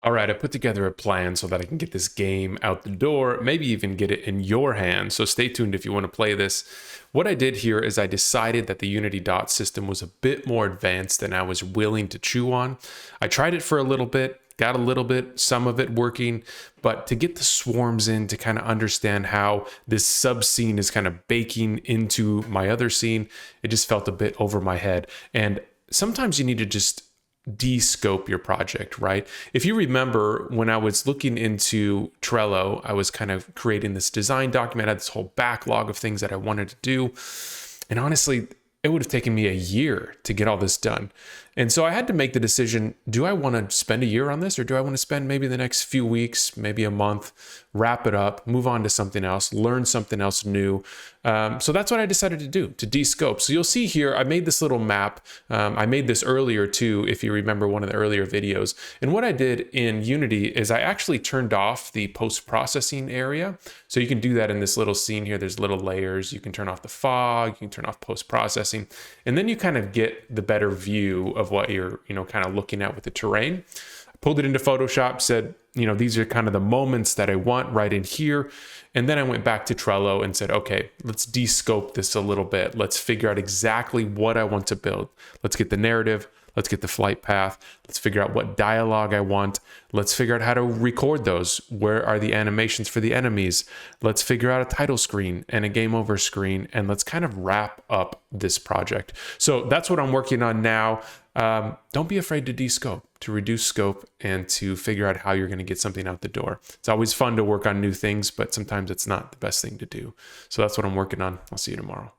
All right, I put together a plan so that I can get this game out the door, maybe even get it in your hands. So stay tuned if you want to play this. What I did here is I decided that the Unity dot system was a bit more advanced than I was willing to chew on. I tried it for a little bit, got a little bit, some of it working, but to get the swarms in, to kind of understand how this sub scene is kind of baking into my other scene, it just felt a bit over my head. And sometimes you need to just de-scope your project, right? If you remember, when I was looking into Trello, I was kind of creating this design document. I had this whole backlog of things that I wanted to do. And honestly, it would have taken me a year to get all this done. And so I had to make the decision, do I want to spend a year on this, or do I want to spend maybe the next few weeks, maybe a month, wrap it up, move on to something else, learn something else new. So that's what I decided to do, to de-scope. So you'll see here, I made this little map. I made this earlier too, if you remember one of the earlier videos. And what I did in Unity is I actually turned off the post-processing area. So you can do that in this little scene here. There's little layers. You can turn off the fog, you can turn off post-processing, and then you kind of get the better view of what you're, kind of looking at with the terrain. I pulled it into Photoshop, said, these are kind of the moments that I want right in here. And then I went back to Trello and said, okay, let's de-scope this a little bit. Let's figure out exactly what I want to build. Let's get the narrative. Let's get the flight path. Let's figure out what dialogue I want. Let's figure out how to record those. Where are the animations for the enemies? Let's figure out a title screen and a game over screen. And let's kind of wrap up this project. So that's what I'm working on now. Don't be afraid to de-scope, to reduce scope, and to figure out how you're going to get something out the door. It's always fun to work on new things, but sometimes it's not the best thing to do. So that's what I'm working on. I'll see you tomorrow.